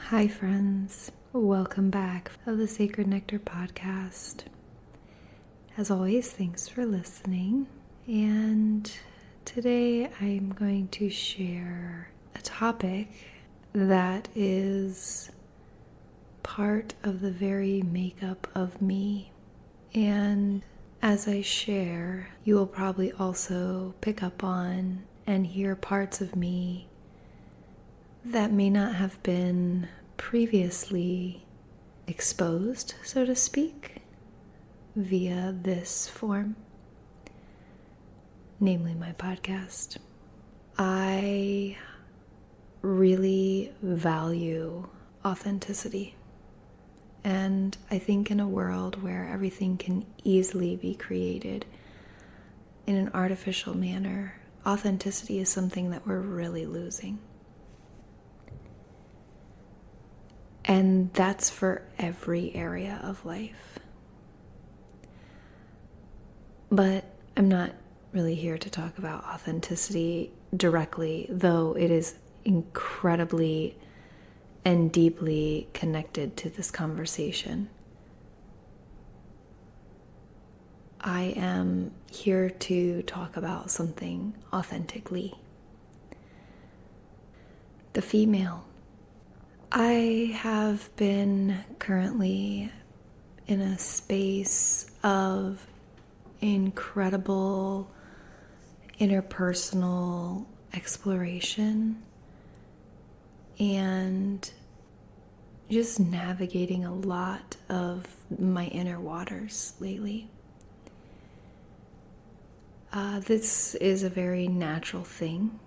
Hi friends, welcome back to the Sacred Nectar podcast. As always, thanks for listening. And today I'm going to share a topic that is part of the very makeup of me. And as I share, you will probably also pick up on and hear parts of me that may not have been previously exposed, so to speak, via this form, namely my podcast. I really value authenticity, and I think in a world where everything can easily be created in an artificial manner, authenticity is something that we're really losing. And that's for every area of life. But I'm not really here to talk about authenticity directly, though it is incredibly and deeply connected to this conversation. I am here to talk about something authentically. The female. I have been currently in a space of incredible interpersonal exploration and just navigating a lot of my inner waters lately. This is a very natural thing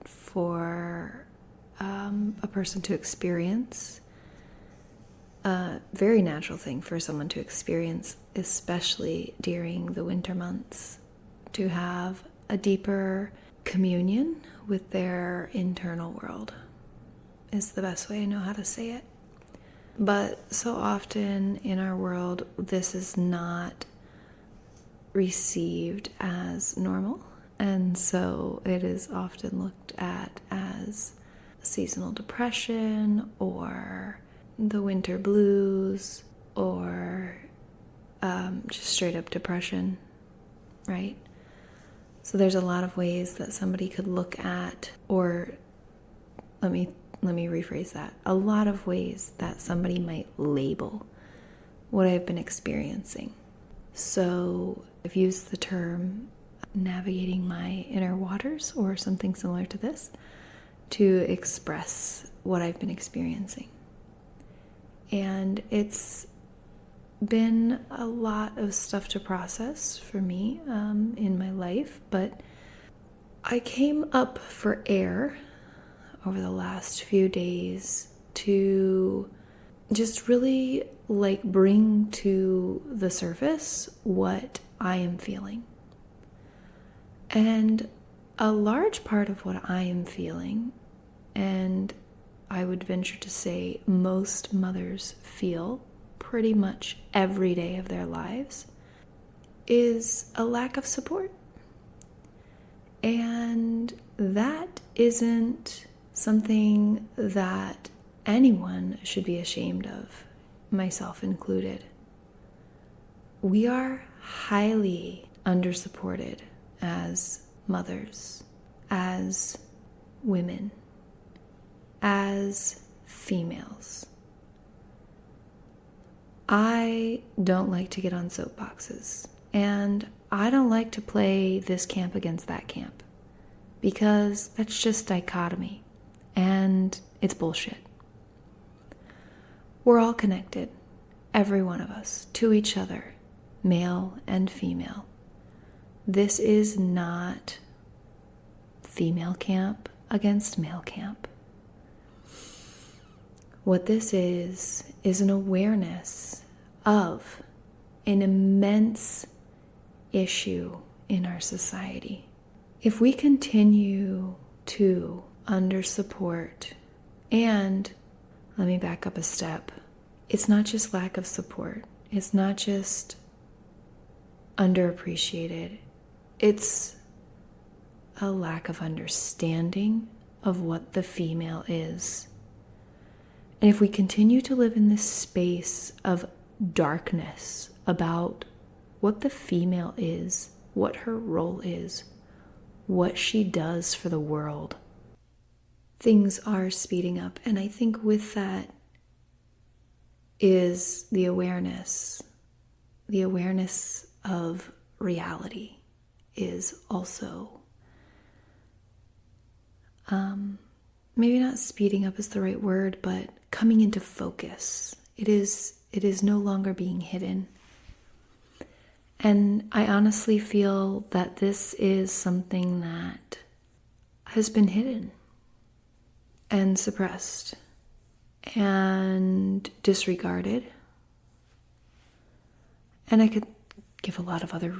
for a person to experience, a very natural thing for someone to experience, especially during the winter months, to have a deeper communion with their internal world is the best way I know how to say it. But so often in our world, this is not received as normal, and so it is often looked at as seasonal depression or the winter blues or just straight up depression, right? So there's a lot of ways that somebody could look at, or let me rephrase that, a lot of ways that somebody might label what I've been experiencing. So I've used the term navigating my inner waters or something similar to this to express what I've been experiencing. And it's been a lot of stuff to process for me in my life, but I came up for air over the last few days to just really bring to the surface what I am feeling. And a large part of what I am feeling, and I would venture to say most mothers feel pretty much every day of their lives, is a lack of support. And that isn't something that anyone should be ashamed of, myself included. We are highly undersupported as mothers, as women, as females. I don't like to get on soapboxes, and I don't like to play this camp against that camp, because that's just dichotomy, and it's bullshit. We're all connected, every one of us, to each other, male and female. This is not female camp against male camp. What this is an awareness of an immense issue in our society. If we continue to undersupport, and let me back up a step, it's not just lack of support, it's not just underappreciated, it's a lack of understanding of what the female is. And if we continue to live in this space of darkness about what the female is, what her role is, what she does for the world, things are speeding up. And I think with that is the awareness of reality is also maybe not speeding up is the right word, but coming into focus. It is no longer being hidden. And I honestly feel that this is something that has been hidden and suppressed and disregarded. And I could give a lot of other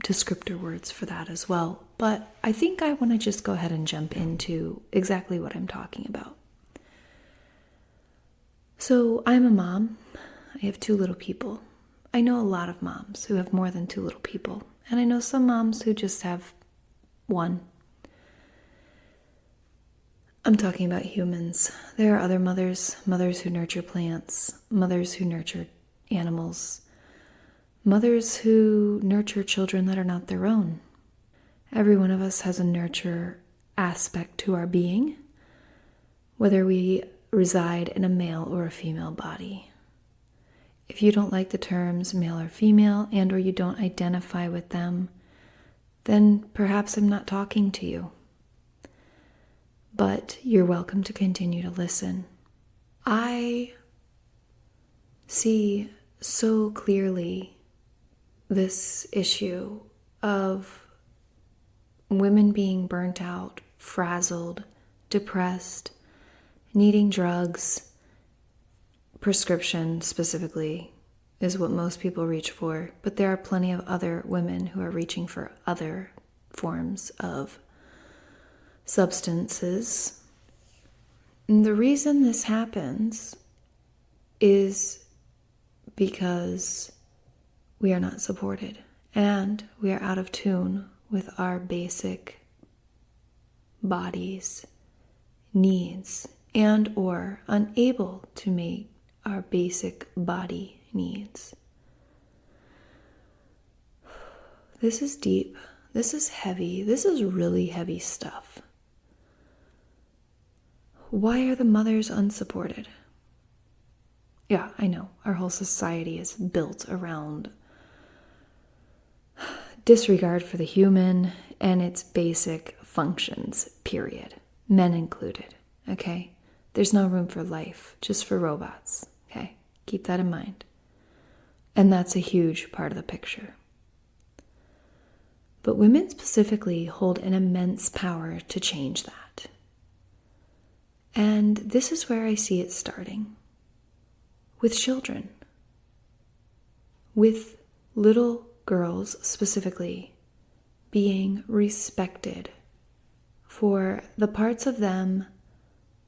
descriptor words for that as well. But I think I want to just go ahead and jump into exactly what I'm talking about. So I'm a mom. I have 2 little people. I know a lot of moms who have more than 2 little people. And I know some moms who just have 1. I'm talking about humans. There are other mothers who nurture plants, mothers who nurture animals, mothers who nurture children that are not their own. Every one of us has a nurture aspect to our being, whether we reside in a male or a female body. If you don't like the terms male or female and or you don't identify with them, then perhaps I'm not talking to you. But you're welcome to continue to listen. I see so clearly this issue of women being burnt out, frazzled, depressed, needing drugs. Prescription specifically is what most people reach for, but there are plenty of other women who are reaching for other forms of substances. And the reason this happens is because we are not supported and we are out of tune with our basic body's needs and or unable to meet our basic body needs. This is deep. This is heavy. This is really heavy stuff. Why are the mothers unsupported? Yeah, I know. Our whole society is built around disregard for the human and its basic functions, period. Men included, okay? There's no room for life, just for robots, okay? Keep that in mind. And that's a huge part of the picture. But women specifically hold an immense power to change that. And this is where I see it starting. With children. With little girls specifically being respected for the parts of them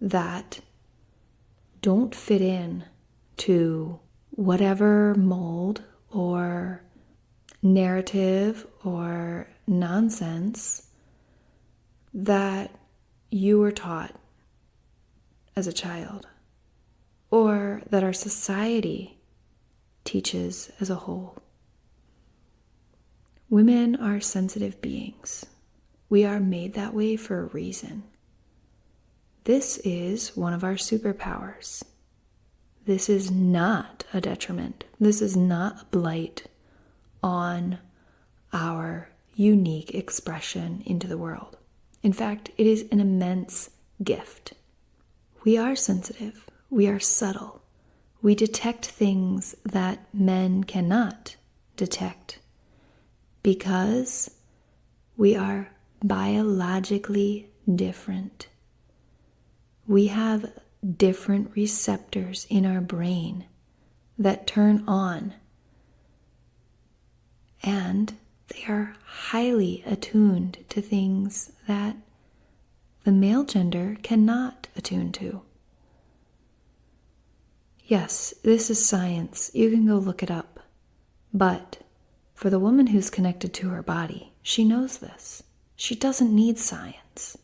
that don't fit in to whatever mold or narrative or nonsense that you were taught as a child, or that our society teaches as a whole. Women are sensitive beings. We are made that way for a reason. This is one of our superpowers. This is not a detriment. This is not a blight on our unique expression into the world. In fact, it is an immense gift. We are sensitive. We are subtle. We detect things that men cannot detect because we are biologically different. We have different receptors in our brain that turn on, and they are highly attuned to things that the male gender cannot attune to. Yes, this is science. You can go look it up. But for the woman who's connected to her body, she knows this. She doesn't need science.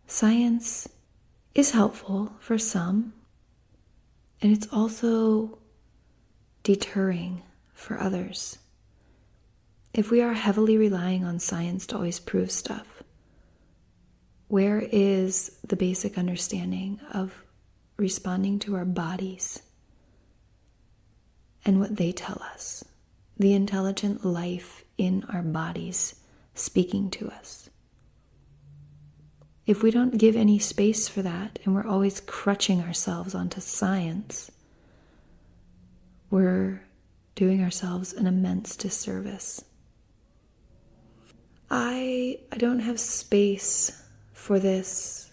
Science is helpful for some, and it's also deterring for others. If we are heavily relying on science to always prove stuff, where is the basic understanding of responding to our bodies and what they tell us? The intelligent life in our bodies speaking to us. If we don't give any space for that and we're always crutching ourselves onto science, we're doing ourselves an immense disservice. I don't have space for this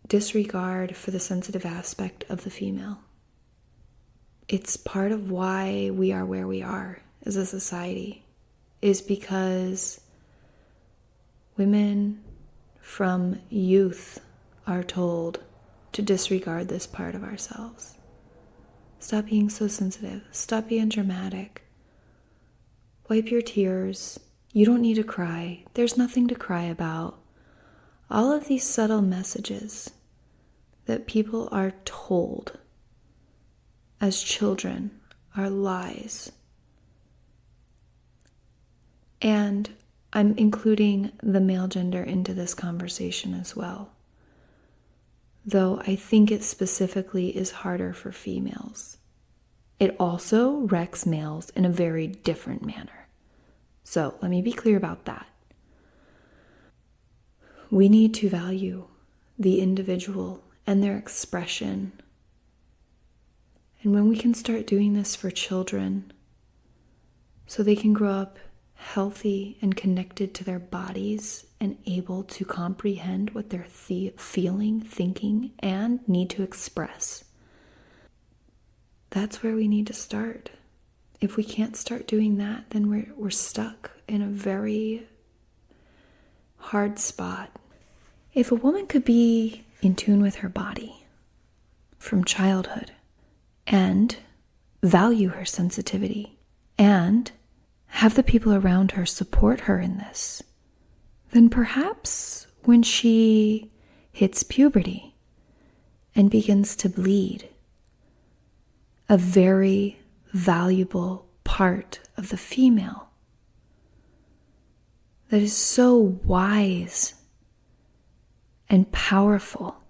disregard for the sensitive aspect of the female. It's part of why we are where we are as a society, is because women from youth are told to disregard this part of ourselves. Stop being so sensitive. Stop being dramatic. Wipe your tears. You don't need to cry. There's nothing to cry about. All of these subtle messages that people are told as children are lies. And I'm including the male gender into this conversation as well, though I think it specifically is harder for females. It also wrecks males in a very different manner. So let me be clear about that. We need to value the individual and their expression. And when we can start doing this for children, so they can grow up healthy and connected to their bodies and able to comprehend what they're feeling, thinking, and need to express, that's where we need to start. If we can't start doing that, then we're stuck in a very hard spot. If a woman could be in tune with her body from childhood and value her sensitivity and have the people around her support her in this, then perhaps when she hits puberty and begins to bleed, a very valuable part of the female that is so wise and powerful,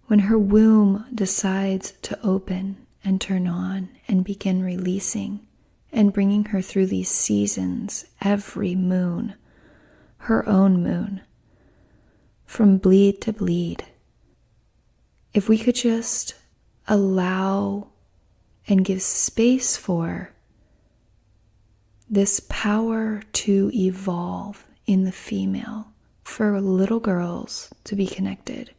when her womb decides to open and turn on and begin releasing and bringing her through these seasons, every moon, her own moon, from bleed to bleed. If we could just allow and give space for this power to evolve in the female, for little girls to be connected,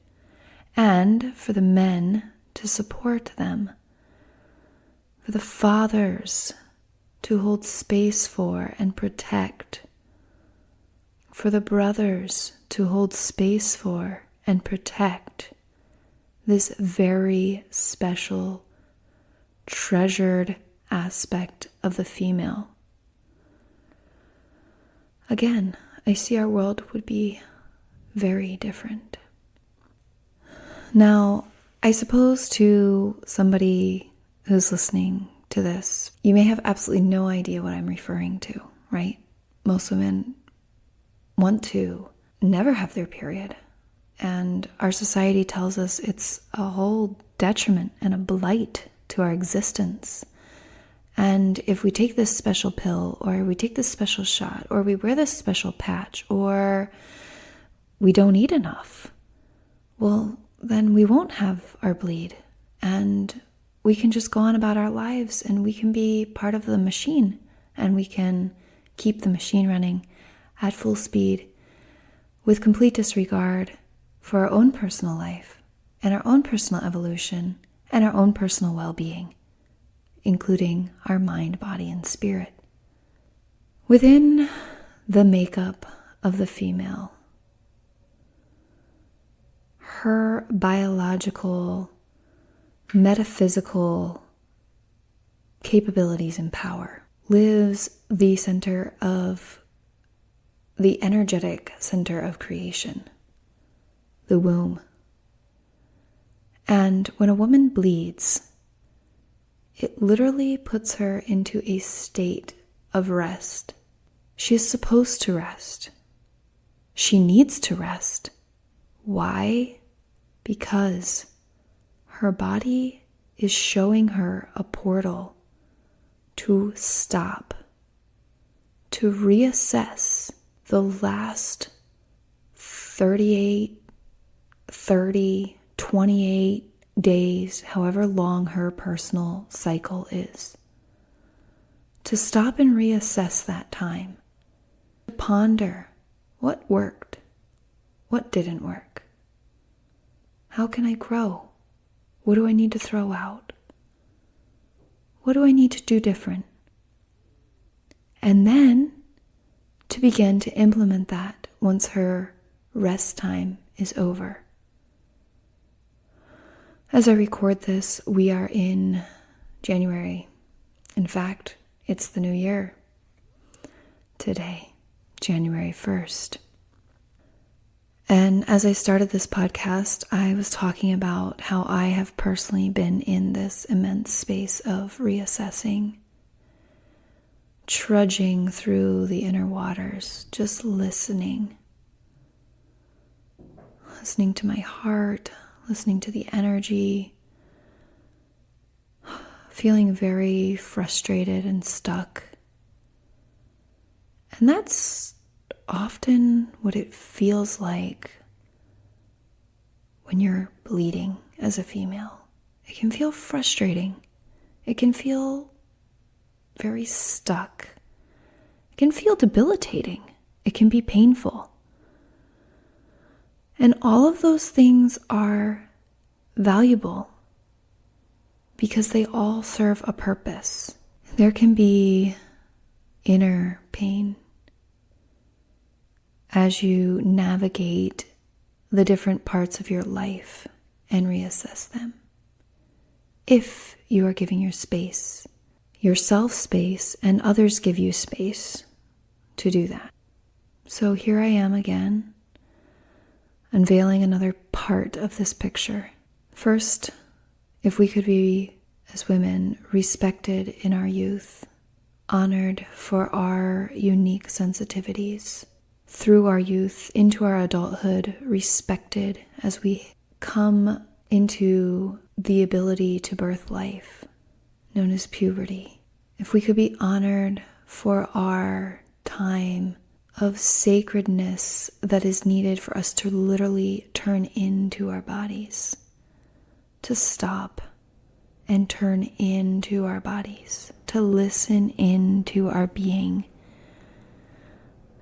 and for the men to support them, for the fathers to hold space for and protect, for the brothers to hold space for and protect this very special, treasured aspect of the female. Again, I see our world would be very different. Now, I suppose to somebody who's listening to this, you may have absolutely no idea what I'm referring to, right? Most women want to never have their period, and our society tells us it's a whole detriment and a blight to our existence. And if we take this special pill, or we take this special shot, or we wear this special patch, or we don't eat enough, well, then we won't have our bleed, and we can just go on about our lives, and we can be part of the machine, and we can keep the machine running at full speed with complete disregard for our own personal life and our own personal evolution and our own personal well-being, including our mind, body, and spirit. Within the makeup of the female, her biological, metaphysical capabilities and power lives the center of the energetic center of creation, the womb. And when a woman bleeds, it literally puts her into a state of rest. She is supposed to rest. She needs to rest. Why? Because her body is showing her a portal to stop, to reassess the last 38, 30, 28 days, however long her personal cycle is. To stop and reassess that time. To ponder what worked, what didn't work. How can I grow? What do I need to throw out? What do I need to do different? And then to begin to implement that once her rest time is over. As I record this, we are in January. In fact, it's the new year today, January 1st. And as I started this podcast, I was talking about how I have personally been in this immense space of reassessing, trudging through the inner waters, just listening to my heart, listening to the energy, feeling very frustrated and stuck. And that's often what it feels like when you're bleeding as a female. It can feel frustrating. It can feel very stuck. It can feel debilitating. It can be painful. And all of those things are valuable because they all serve a purpose. There can be inner pain as you navigate the different parts of your life and reassess them. If you are giving yourself space, and others give you space to do that. So here I am again, unveiling another part of this picture. First, if we could be, as women, respected in our youth, honored for our unique sensitivities, through our youth into our adulthood, respected as we come into the ability to birth life, known as puberty. If we could be honored for our time of sacredness that is needed for us to literally turn into our bodies, to stop and turn into our bodies, to listen into our being,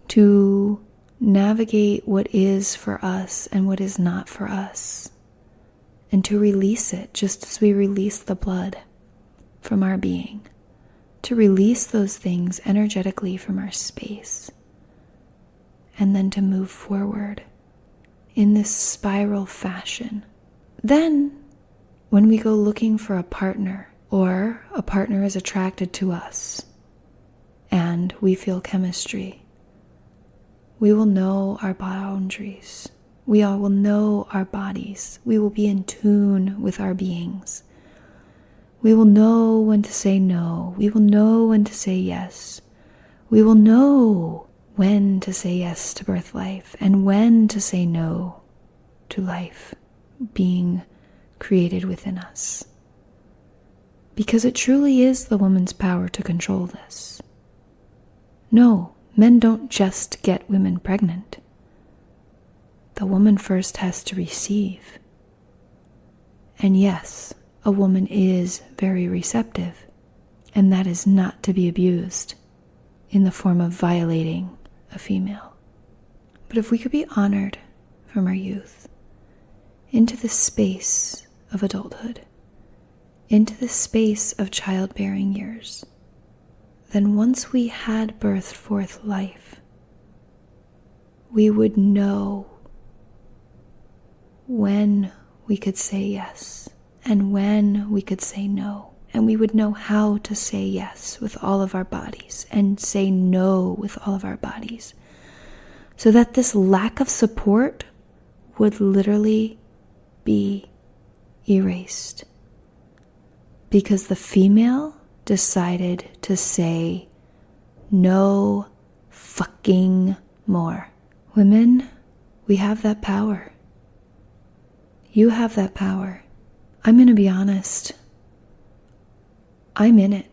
to navigate what is for us and what is not for us, and to release it just as we release the blood from our being, to release those things energetically from our space, and then to move forward in this spiral fashion. Then, when we go looking for a partner, or a partner is attracted to us, and we feel chemistry, we will know our boundaries. We all will know our bodies. We will be in tune with our beings. We will know when to say no. We will know when to say yes. We will know when to say yes to birth life and when to say no to life being created within us. Because it truly is the woman's power to control this. No, men don't just get women pregnant. The woman first has to receive. And yes, a woman is very receptive, and that is not to be abused in the form of violating a female. But if we could be honored from our youth into the space of adulthood, into the space of childbearing years, then once we had birthed forth life, we would know when we could say yes and when we could say no. And we would know how to say yes with all of our bodies and say no with all of our bodies. so that this lack of support would literally be erased. Because the female decided to say no fucking more. Women, we have that power. You have that power. I'm going to be honest. I'm in it.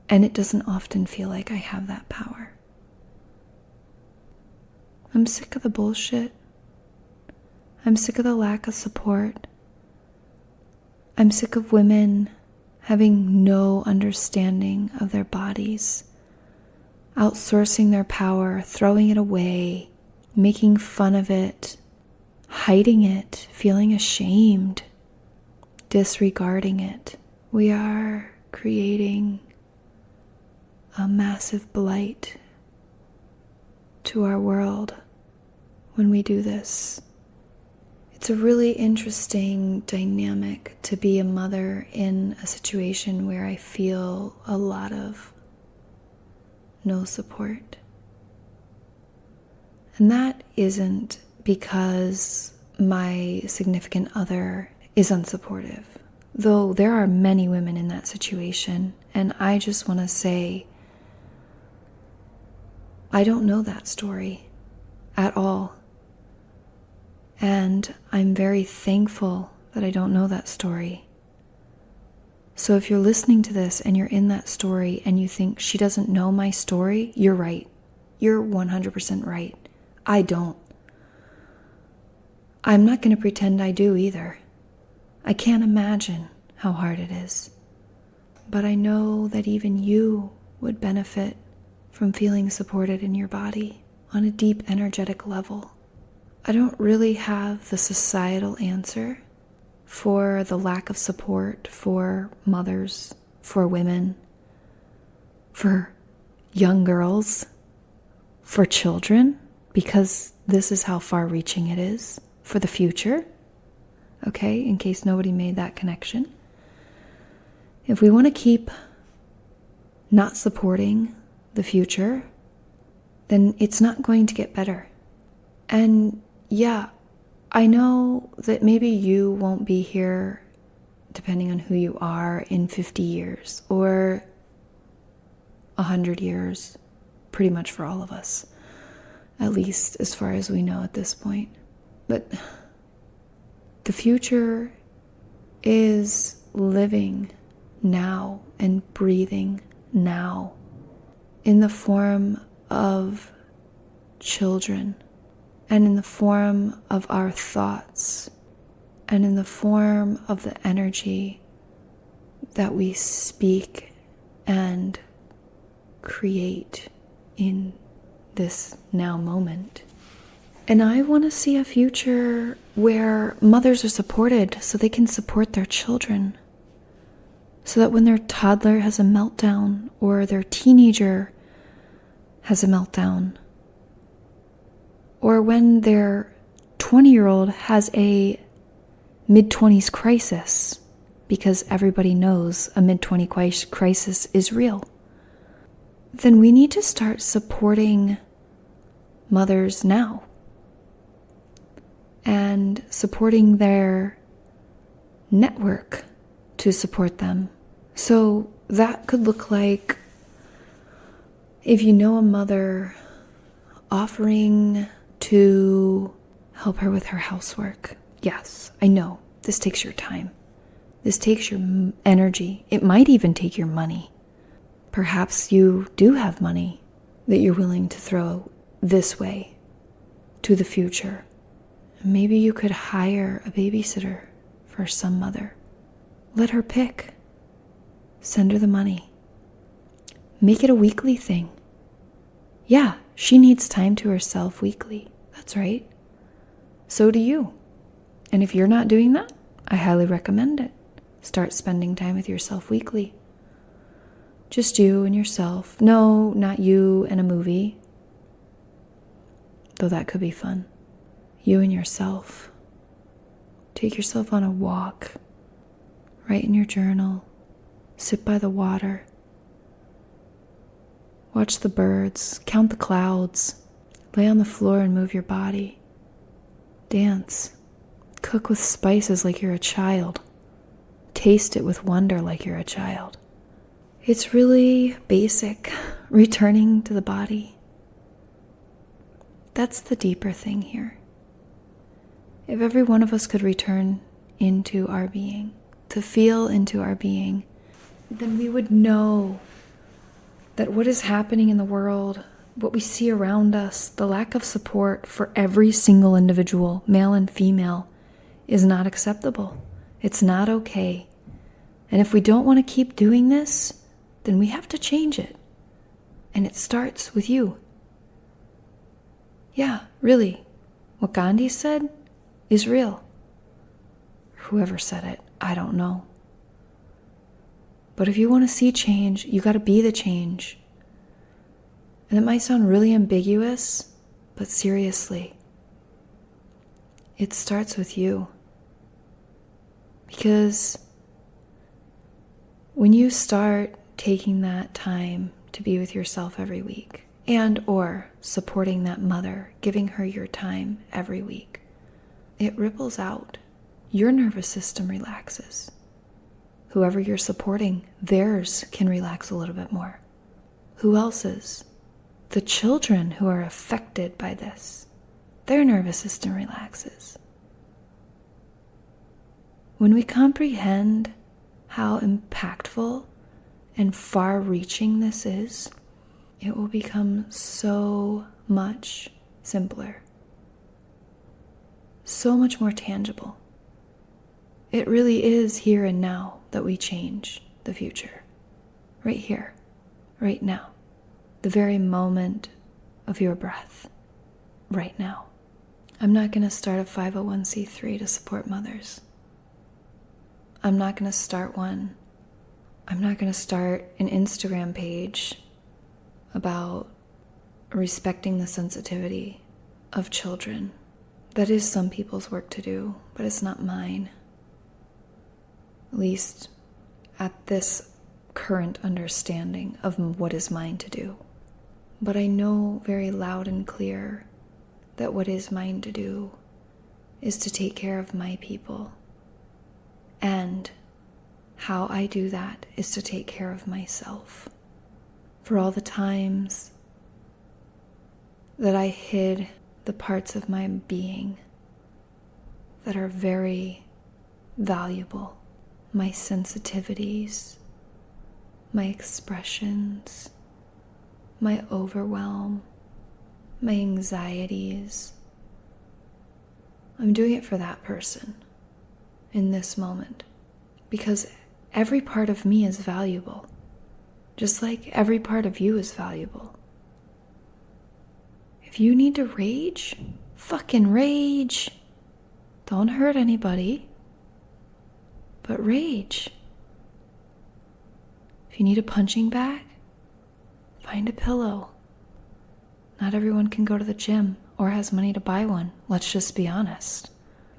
And it doesn't often feel like I have that power. I'm sick of the bullshit. I'm sick of the lack of support. I'm sick of women having no understanding of their bodies, outsourcing their power, throwing it away, making fun of it, hiding it, feeling ashamed, disregarding it. We are creating a massive blight to our world when we do this. It's a really interesting dynamic to be a mother in a situation where I feel a lot of no support. And that isn't because my significant other is unsupportive, though there are many women in that situation, and I just want to say, I don't know that story at all. And I'm very thankful that I don't know that story. So if you're listening to this and you're in that story and you think she doesn't know my story, you're right. You're 100% right. I don't. I'm not going to pretend I do either. I can't imagine how hard it is. But I know that even you would benefit from feeling supported in your body on a deep energetic level. I don't really have the societal answer for the lack of support for mothers, for women, for young girls, for children, because this is how far-reaching it is for the future. Okay, in case nobody made that connection. If we want to keep not supporting the future, then it's not going to get better. And yeah, I know that maybe you won't be here, depending on who you are, in 50 years or 100 years, pretty much for all of us, at least as far as we know at this point. But the future is living now and breathing now in the form of children, and in the form of our thoughts, and in the form of the energy that we speak and create in this now moment. And I want to see a future where mothers are supported so they can support their children. So that when their toddler has a meltdown or their teenager has a meltdown, or when their 20-year-old has a mid-20s crisis, because everybody knows a mid-20s crisis is real, then we need to start supporting mothers now and supporting their network to support them. So that could look like, if you know a mother, offering to help her with her housework. Yes, I know, this takes your time. This takes your energy. It might even take your money. Perhaps you do have money that you're willing to throw this way to the future. Maybe you could hire a babysitter for some mother. Let her pick. Send her the money. Make it a weekly thing. Yeah, she needs time to herself weekly. That's right. So do you. And if you're not doing that, I highly recommend it. Start spending time with yourself weekly. Just you and yourself. No, not you and a movie. Though that could be fun. You and yourself. Take yourself on a walk. Write in your journal. Sit by the water. Watch the birds. Count the clouds. Lay on the floor and move your body. Dance. Cook with spices like you're a child. Taste it with wonder like you're a child. It's really basic, returning to the body. That's the deeper thing here. If every one of us could return into our being, to feel into our being, then we would know that what is happening in the world, what we see around us, the lack of support for every single individual, male and female, is not acceptable. It's not okay. And if we don't want to keep doing this, then we have to change it. And it starts with you. Yeah, really. What Gandhi said is real. Whoever said it, I don't know. But if you want to see change, you got to be the change. And it might sound really ambiguous, but seriously, it starts with you. Because when you start taking that time to be with yourself every week, and or supporting that mother, giving her your time every week, it ripples out. Your nervous system relaxes. Whoever you're supporting, theirs can relax a little bit more. Who else's? The children who are affected by this, their nervous system relaxes. When we comprehend how impactful and far-reaching this is, it will become so much simpler, so much more tangible. It really is here and now that we change the future. Right here, right now. The very moment of your breath. Right now. I'm not going to start a 501c3 to support mothers. I'm not going to start one. I'm not going to start an Instagram page about respecting the sensitivity of children. That is some people's work to do, but it's not mine. At least at this current understanding of what is mine to do. But I know very loud and clear that what is mine to do is to take care of my people. And how I do that is to take care of myself. For all the times that I hid the parts of my being that are very valuable, my sensitivities, my expressions, my overwhelm, my anxieties. I'm doing it for that person in this moment because every part of me is valuable, just like every part of you is valuable. If you need to rage, fucking rage. Don't hurt anybody, but rage. If you need a punching bag, find a pillow. Not everyone can go to the gym or has money to buy one. Let's just be honest.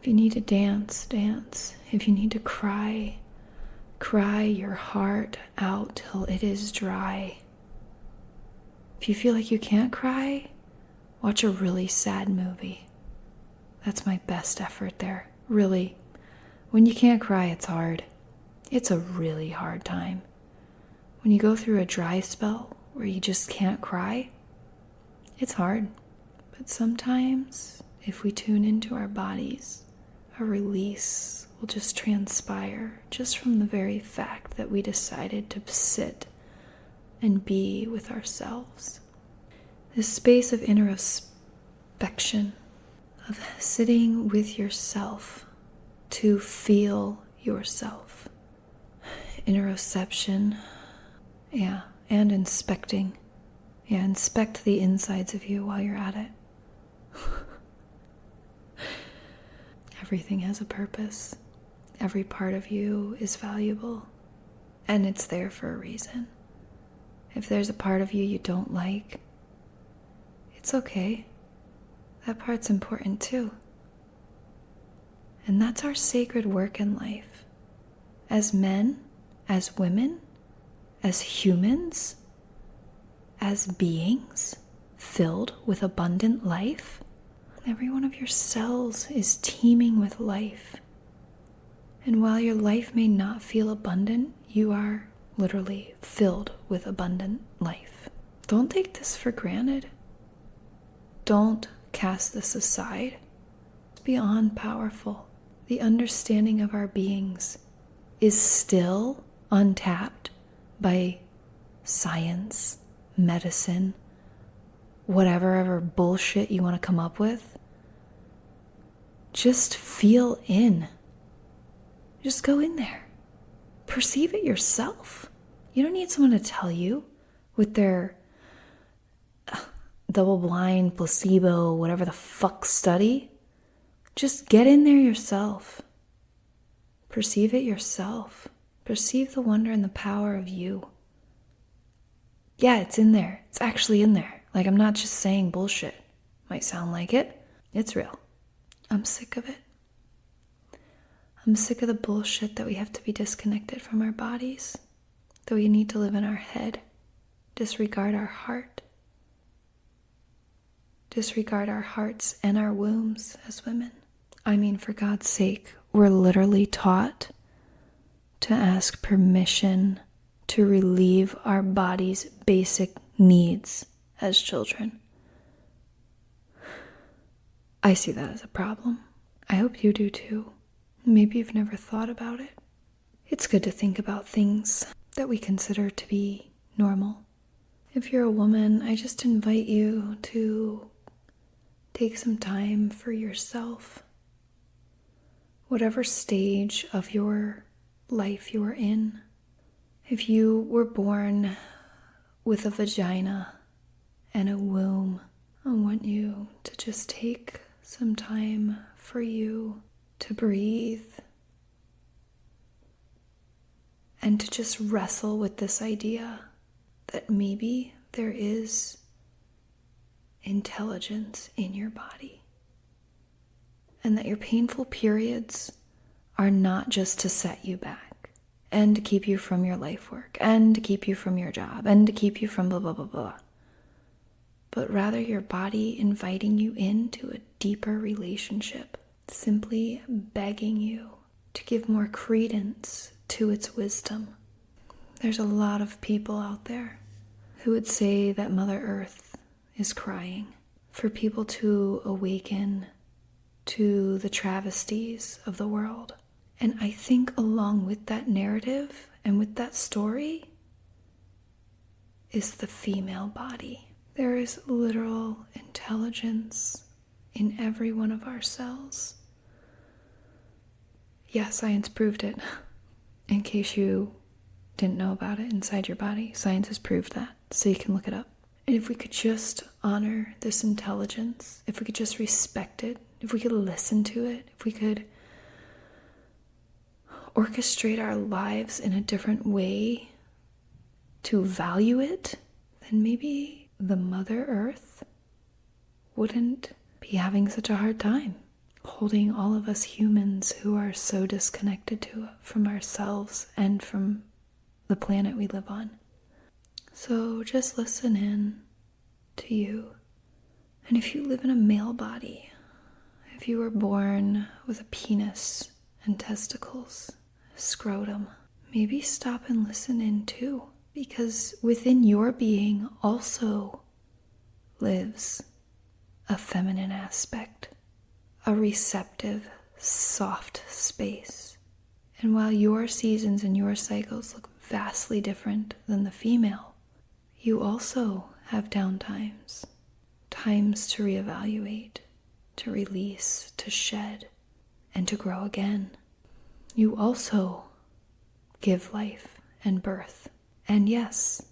If you need to dance, dance. If you need to cry, cry your heart out till it is dry. If you feel like you can't cry, watch a really sad movie. That's my best effort there. Really. When you can't cry, it's hard. It's a really hard time. When you go through a dry spell where you just can't cry, it's hard. But sometimes, if we tune into our bodies, a release will just transpire just from the very fact that we decided to sit and be with ourselves. This space of introspection, of sitting with yourself to feel yourself. Interoception, and inspecting. Inspect the insides of you while you're at it. Everything has a purpose. Every part of you is valuable, and it's there for a reason. If there's a part of you you don't like, it's okay. That part's important too. And that's our sacred work in life. As men, as women, as humans, as beings, filled with abundant life? Every one of your cells is teeming with life. And while your life may not feel abundant, you are literally filled with abundant life. Don't take this for granted. Don't cast this aside. It's beyond powerful. The understanding of our beings is still untapped by science, medicine, whatever bullshit you want to come up with. Just feel in. Just go in there. Perceive it yourself. You don't need someone to tell you with their double-blind, placebo, whatever the fuck study. Just get in there yourself. Perceive it yourself. Perceive the wonder and the power of you. Yeah, it's in there. It's actually in there. Like, I'm not just saying bullshit. Might sound like it. It's real. I'm sick of it. I'm sick of the bullshit that we have to be disconnected from our bodies, that we need to live in our head, disregard our heart, disregard our hearts and our wombs as women. I mean, for God's sake, we're literally taught to ask permission to relieve our body's basic needs as children. I see that as a problem. I hope you do too. Maybe you've never thought about it. It's good to think about things that we consider to be normal. If you're a woman, I just invite you to take some time for yourself. Whatever stage of your life you are in. If you were born with a vagina and a womb, I want you to just take some time for you to breathe and to just wrestle with this idea that maybe there is intelligence in your body and that your painful periods are not just to set you back and to keep you from your life work and to keep you from your job and to keep you from blah, blah, blah, blah, but rather your body inviting you into a deeper relationship, simply begging you to give more credence to its wisdom. There's a lot of people out there who would say that Mother Earth is crying for people to awaken to the travesties of the world. And I think along with that narrative and with that story is the female body. There is literal intelligence in every one of our cells. Yeah, science proved it. In case you didn't know about it inside your body, science has proved that, so you can look it up. And if we could just honor this intelligence, if we could just respect it, if we could listen to it, if we could orchestrate our lives in a different way to value it, then maybe the Mother Earth wouldn't be having such a hard time holding all of us humans who are so disconnected from ourselves and from the planet we live on. So just listen in to you. And if you live in a male body, if you were born with a penis and testicles, scrotum, maybe stop and listen in too, because within your being also lives a feminine aspect, a receptive, soft space. And while your seasons and your cycles look vastly different than the female, you also have downtimes, times to reevaluate, to release, to shed, and to grow again. You also give life and birth. And yes,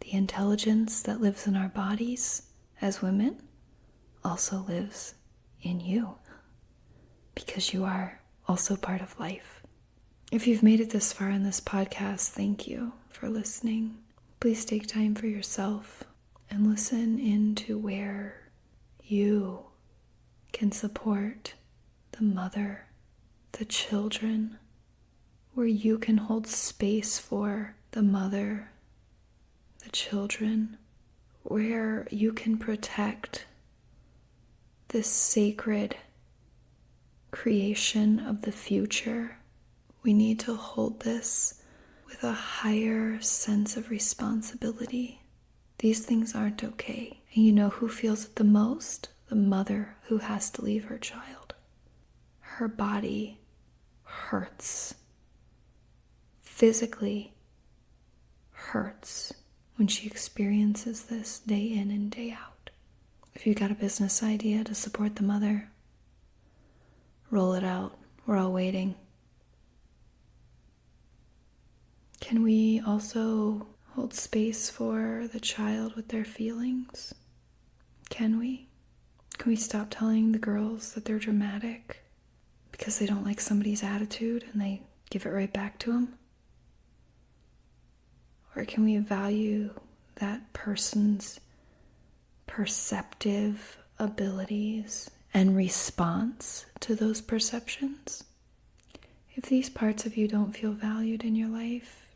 the intelligence that lives in our bodies as women also lives in you, because you are also part of life. If you've made it this far in this podcast, thank you for listening. Please take time for yourself and listen into where you can support the mother, the children, where you can hold space for the mother, the children, where you can protect this sacred creation of the future. We need to hold this with a higher sense of responsibility. These things aren't okay. And you know who feels it the most? The mother who has to leave her child. Her body hurts. Physically hurts when she experiences this day in and day out. If you got a business idea to support the mother, roll it out. We're all waiting. Can we also hold space for the child with their feelings? Can we? Can we stop telling the girls that they're dramatic because they don't like somebody's attitude and they give it right back to them? Or can we value that person's perceptive abilities and response to those perceptions? If these parts of you don't feel valued in your life,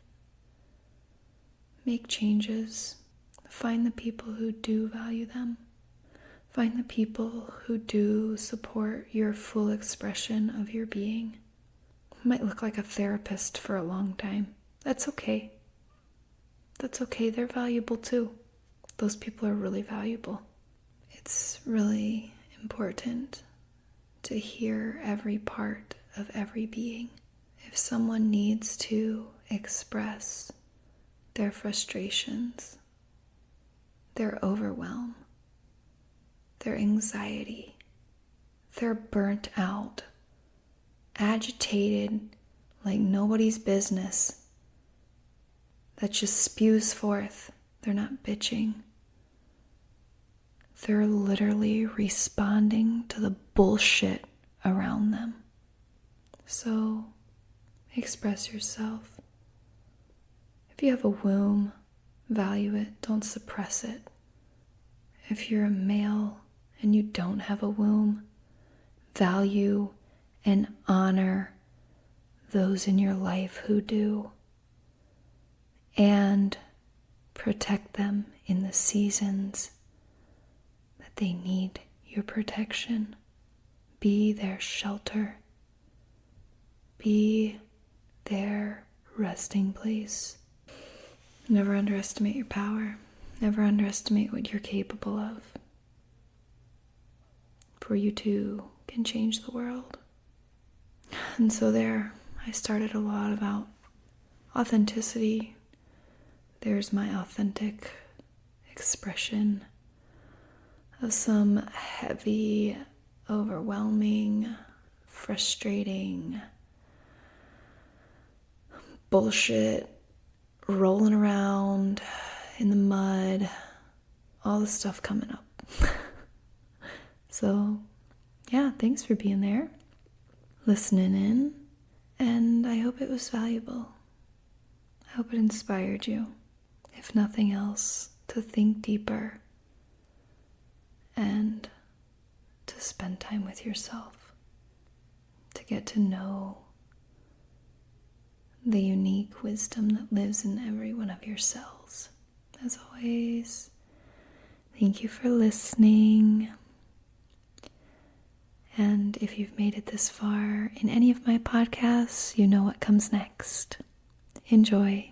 make changes. Find the people who do value them. Find the people who do support your full expression of your being. You might look like a therapist for a long time. That's okay. That's okay. They're valuable too. Those people are really valuable. It's really important to hear every part of every being. If someone needs to express their frustrations, their overwhelm, their anxiety, their burnt out, agitated like nobody's business, that just spews forth. They're not bitching. They're literally responding to the bullshit around them. So, express yourself. If you have a womb, value it. Don't suppress it. If you're a male and you don't have a womb, value and honor those in your life who do. And protect them in the seasons that they need your protection. Be their shelter. Be their resting place. Never underestimate your power. Never underestimate what you're capable of. For you too can change the world. And so there, I started a lot about authenticity. There's my authentic expression of some heavy, overwhelming, frustrating bullshit rolling around in the mud, all the stuff coming up. So, yeah, thanks for being there, listening in, and I hope it was valuable. I hope it inspired you, if nothing else, to think deeper and to spend time with yourself, to get to know the unique wisdom that lives in every one of your cells. As always, thank you for listening. And if you've made it this far in any of my podcasts, you know what comes next. Enjoy.